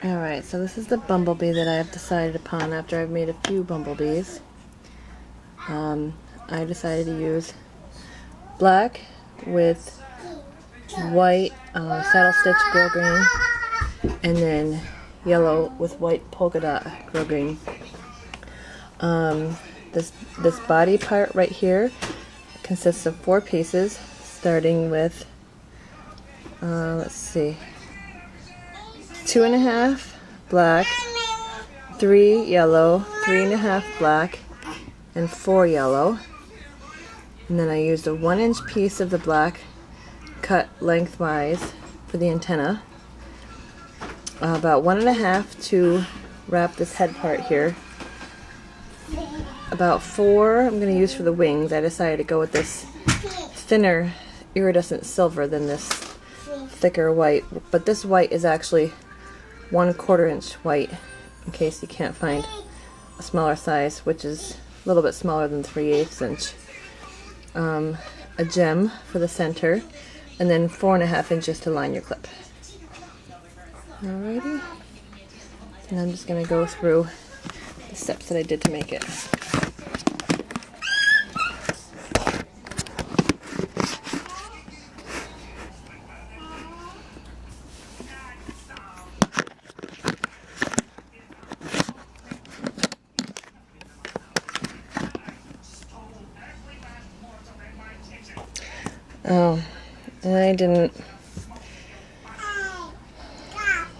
Alright, so this is the bumblebee that I have decided upon after I've made a few bumblebees. I decided to use black with white saddle stitch girl green, and then yellow with white polka dot girl green. This body part right here consists of 4 pieces, starting with let's see, 2.5 black, 3 yellow, 3.5 black, and 4 yellow. And then I used a 1-inch piece of the black cut lengthwise for the antenna. About 1.5 to wrap this head part here. About 4 I'm going to use for the wings. I decided to go with this thinner iridescent silver than this thicker white. But this white is actually 1/4 inch white, in case you can't find a smaller size, which is a little bit smaller than 3/8 inch. A gem for the center, and then 4.5 inches to line your clip. Alrighty, and I'm just going to go through the steps that I did to make it. Oh, and I didn't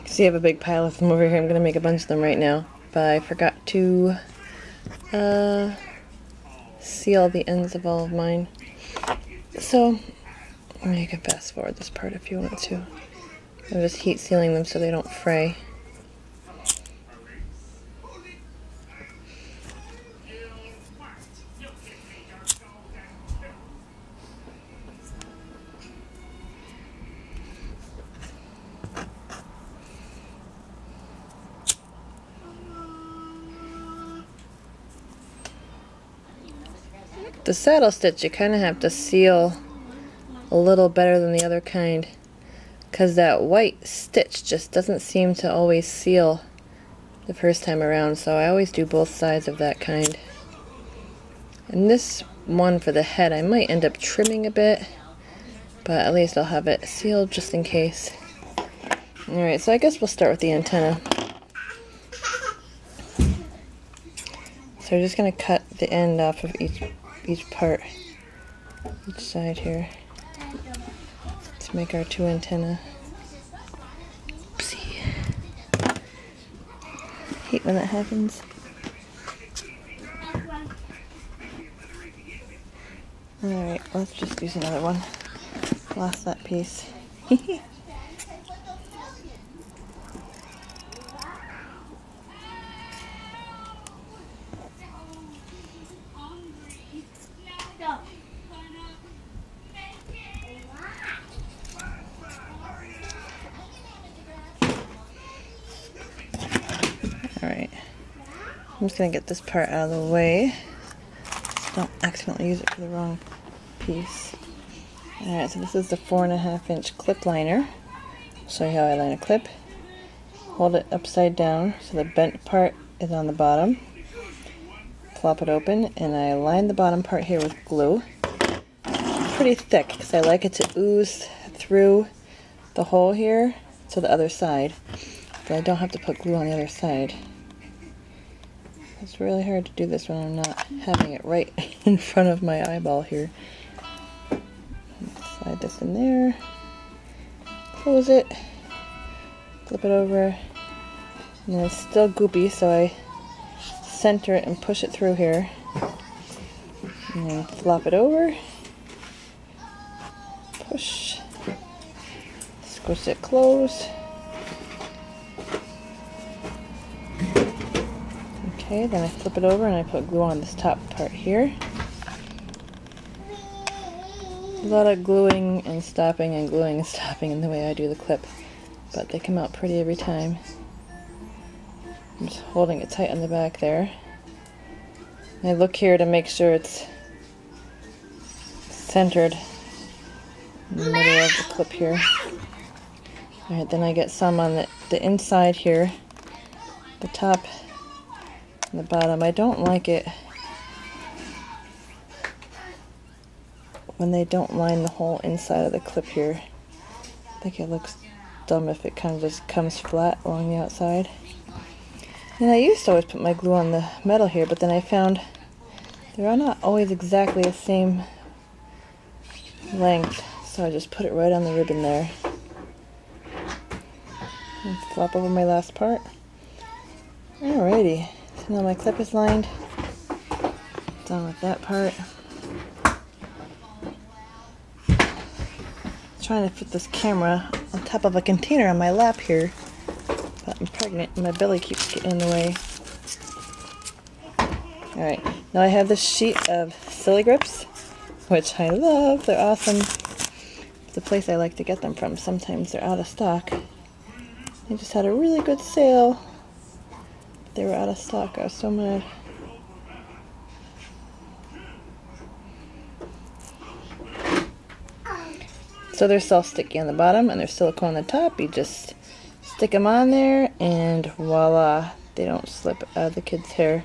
see I have a big pile of them over here. I'm going to make a bunch of them right now, but I forgot to seal the ends of all of mine. So, you can fast forward this part if you want to. I'm just heat sealing them so they don't fray. The saddle stitch you kind of have to seal a little better than the other kind, because that white stitch just doesn't seem to always seal the first time around, so I always do both sides of that kind. And this one for the head I might end up trimming a bit, but at least I'll have it sealed just in case. Alright, so I guess we'll start with the antenna. So we're just going to cut the end off of each part, each side here, to make our 2 antennae. Oopsie. Hate when that happens. Alright, let's just use another one. Lost that piece. Alright, I'm just going to get this part out of the way so don't accidentally use it for the wrong piece. Alright, so this is the 4.5 inch clip liner. I'll show you how I line a clip. Hold it upside down so the bent part is on the bottom. Flop it open, and I line the bottom part here with glue. It's pretty thick because I like it to ooze through the hole here to the other side, but I don't have to put glue on the other side. It's really hard to do this when I'm not having it right in front of my eyeball here. Slide this in there, close it, flip it over, and then it's still goopy, so I center it and push it through here, and then flop it over, push, squish it closed. Okay, then I flip it over and I put glue on this top part here. A lot of gluing and stopping and gluing and stopping in the way I do the clip, but they come out pretty every time. I'm just holding it tight on the back there. And I look here to make sure it's centered in the middle of the clip here. Alright, then I get some on the inside here, the top and the bottom. I don't like it when they don't line the whole inside of the clip here. I think it looks dumb if it kind of just comes flat along the outside. And I used to always put my glue on the metal here, but then I found they're not always exactly the same length, so I just put it right on the ribbon there. And flop over my last part. Alrighty, so now my clip is lined. Done with that part. Trying to fit this camera on top of a container on my lap here, but I'm pregnant and my belly keeps getting in the way. Alright, now I have this sheet of Silly Grips, which I love. They're awesome. It's the place I like to get them from. Sometimes they're out of stock. They just had a really good sale. They were out of stock. I was so mad. So they're self-sticky on the bottom and they're silicone on the top. You just stick them on there and voila, they don't slip out of the kid's hair.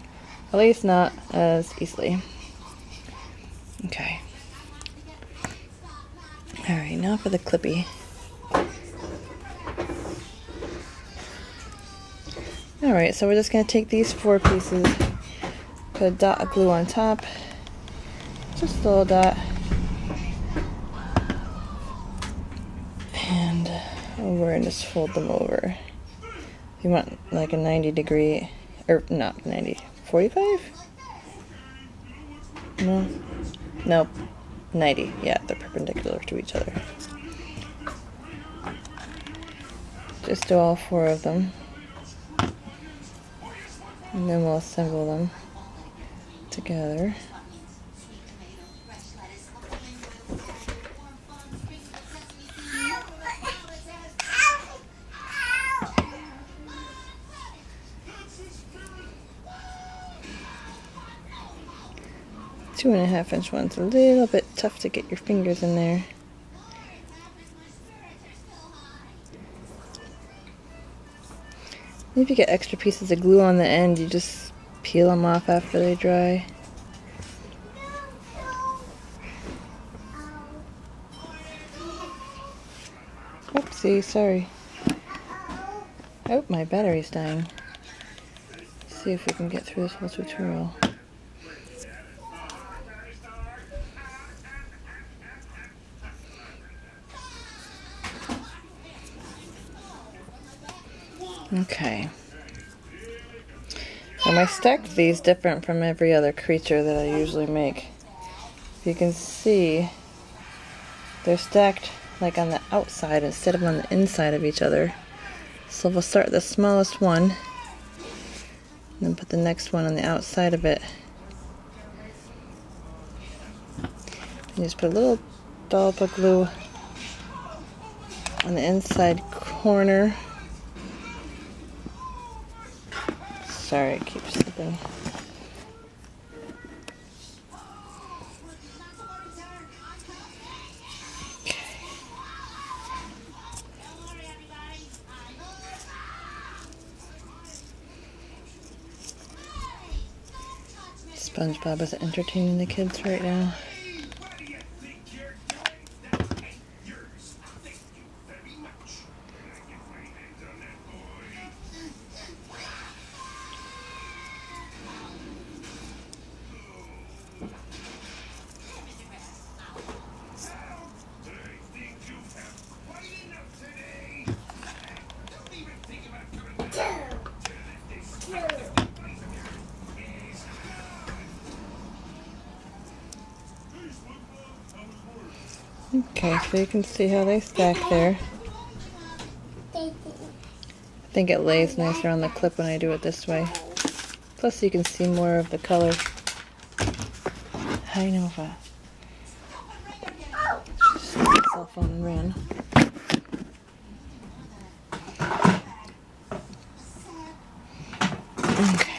At least not as easily. Okay. Alright, now for the clippy. Alright, so we're just going to take these 4 pieces, put a dot of glue on top, just a little dot. Over and just fold them over. You want like a 90 degree, or not 90, 45? No, nope, 90. Yeah, they're perpendicular to each other. Just do all 4 of them, and then we'll assemble them together. Two and a half inch one's a little bit tough to get your fingers in there. If you get extra pieces of glue on the end, you just peel them off after they dry. Oopsie, sorry. Oh, my battery's dying. Let's see if we can get through this whole tutorial. Okay. Now I stacked these different from every other creature that I usually make. You can see they're stacked like on the outside instead of on the inside of each other. So we'll start the smallest one and then put the next one on the outside of it. And just put a little dollop of glue on the inside corner. Sorry, it keeps slipping. Okay. SpongeBob is entertaining the kids right now. Okay, so you can see how they stack there. I think it lays nicer on the clip when I do it this way. Plus you can see more of the color. Hi, Nova. Just took the cell phone and ran. Okay.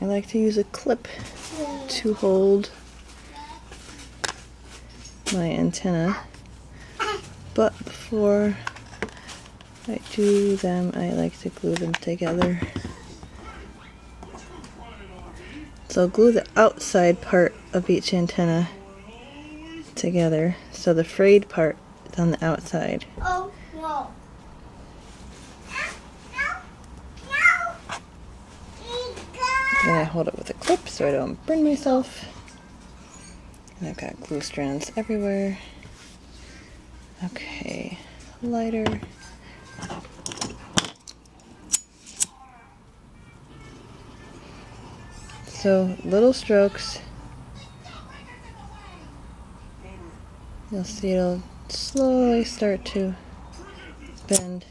I like to use a clip to hold my antenna, but before I do them, I like to glue them together. So I'll glue the outside part of each antenna together, so the frayed part is on the outside. Oh, no. Then I hold it with a clip so I don't burn myself. And I've got glue strands everywhere. Okay, lighter. So little strokes. You'll see it'll slowly start to bend.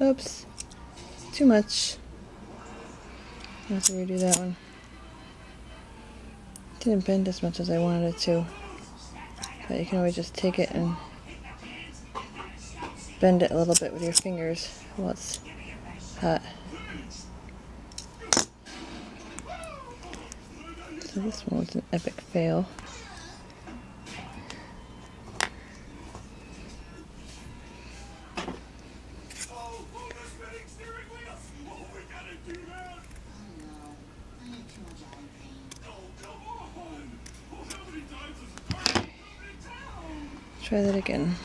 Oops, too much. I have to redo that one. Didn't bend as much as I wanted it to. But you can always just take it and bend it a little bit with your fingers while it's hot. So this one was an epic fail. Try that again.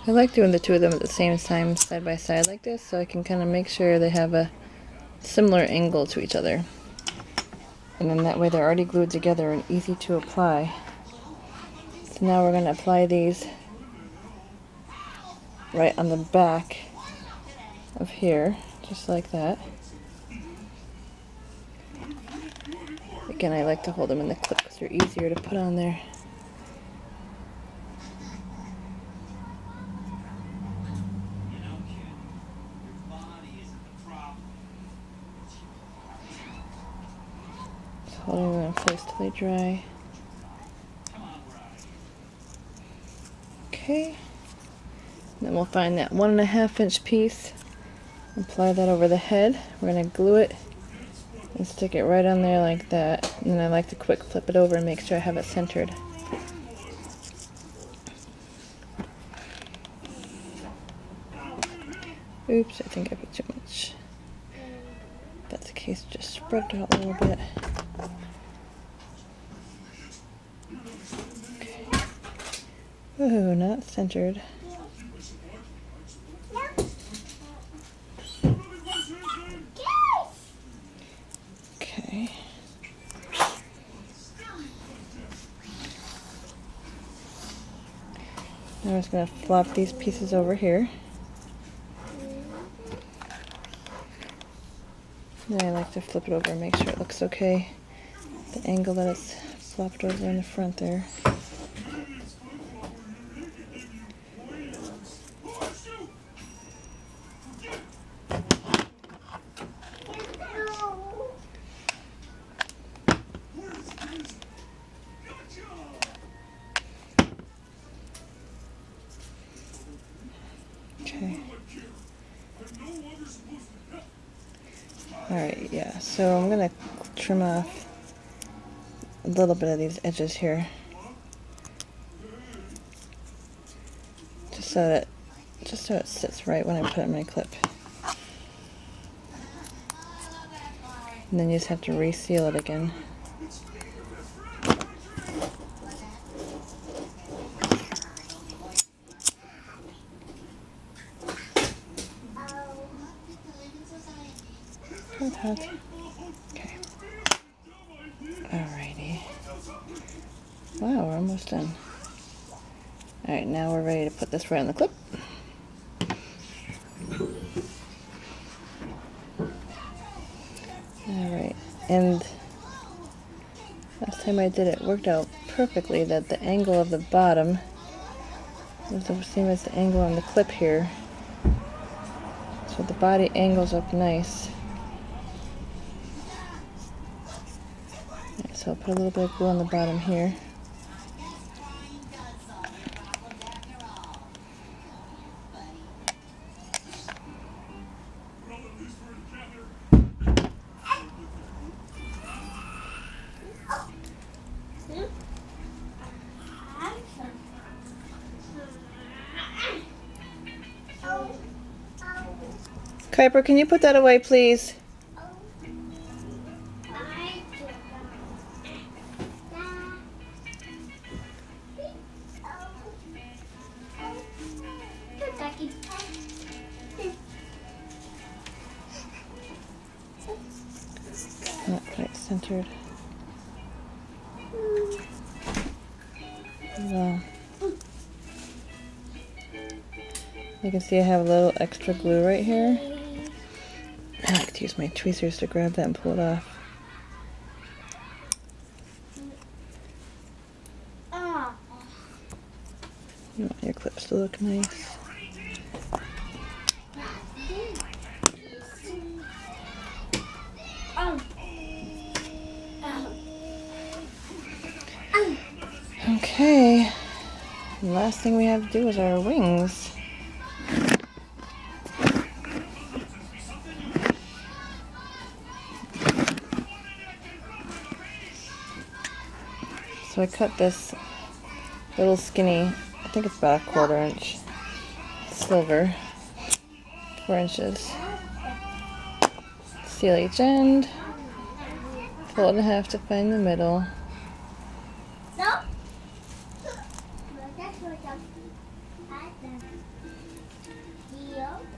I like doing the two of them at the same time, side by side like this, so I can kind of make sure they have a similar angle to each other. And then that way they're already glued together and easy to apply. So now we're going to apply these right on the back of here, just like that. Again, I like to hold them in the clip because they're easier to put on there. Holding them in place till they dry. Okay. Then we'll find that 1.5 inch piece. Apply that over the head. We're going to glue it and stick it right on there like that. And then I like to quick flip it over and make sure I have it centered. Oops, I think I put too much. If that's the case, just spread it out a little bit. Oh, not centered. Okay. Now I'm just going to flop these pieces over here. Then I like to flip it over and make sure it looks okay. The angle that it's flopped over in the front there. Okay. Alright, yeah, so I'm going to trim off a little bit of these edges here. Just so it sits right when I put it in my clip. And then you just have to reseal it again. Hot. Okay. Alrighty. Wow, we're almost done. Alright, now we're ready to put this right on the clip. Alright, and time I did it worked out perfectly that the angle of the bottom is the same as the angle on the clip here. So the body angles up nice. Right, so I'll put a little bit of glue on the bottom here. Kuiper, can you put that away, please? Not quite centered. Wow. You can see I have a little extra glue right here. I like to use my tweezers to grab that and pull it off. You want your clips to look nice. Okay, the last thing we have to do is our wings. So I cut this little skinny, I think it's about a 1/4 inch silver, 4 inches. Seal each end, fold in half to find the middle.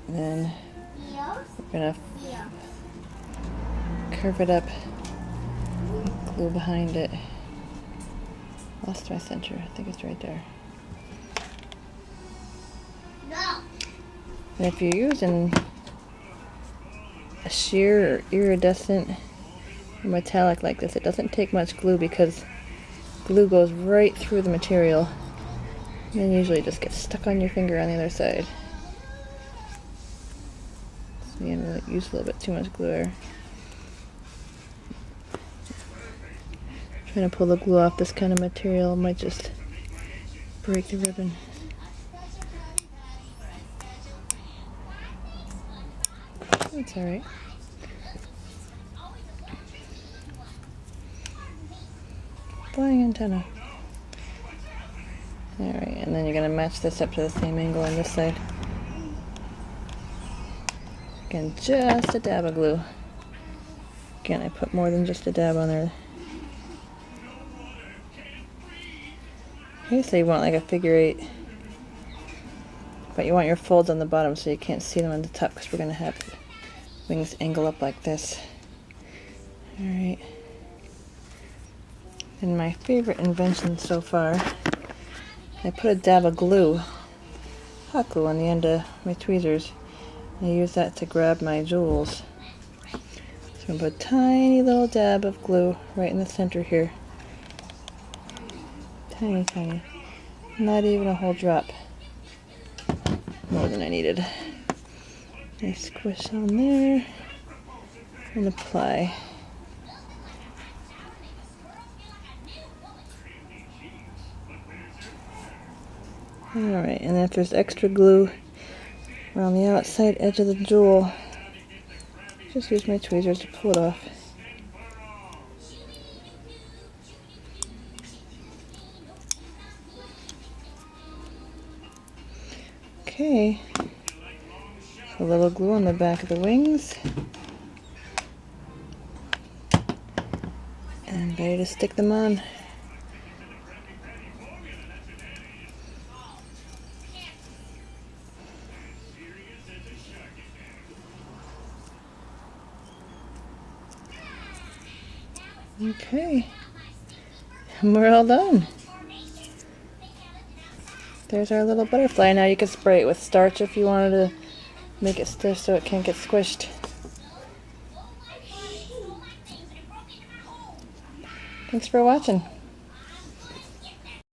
And then we're gonna curve it up, glue behind it. Lost my center. I think it's right there. And if you're using a sheer or iridescent or metallic like this, it doesn't take much glue because glue goes right through the material and then usually just gets stuck on your finger on the other side. So you have to use a little bit too much glue there. Trying to pull the glue off this kind of material might just break the ribbon. That's alright. Flying antenna. Alright, and then you're going to match this up to the same angle on this side. Again, just a dab of glue. Again, I put more than just a dab on there. Okay, so you want like a figure 8, but you want your folds on the bottom so you can't see them on the top because we're going to have wings angle up like this. Alright. And my favorite invention so far, I put a dab of glue, hot glue on the end of my tweezers. And I use that to grab my jewels. So I'm going to put a tiny little dab of glue right in the center here. Tiny, tiny. Not even a whole drop. More than I needed. I squish on there and apply. Alright, and if there's extra glue around the outside edge of the jewel, just use my tweezers to pull it off. Okay, so a little glue on the back of the wings, and ready to stick them on. Okay, and we're all done. There's our little butterfly. Now you can spray it with starch if you wanted to make it stiff so it can't get squished. Thanks for watching.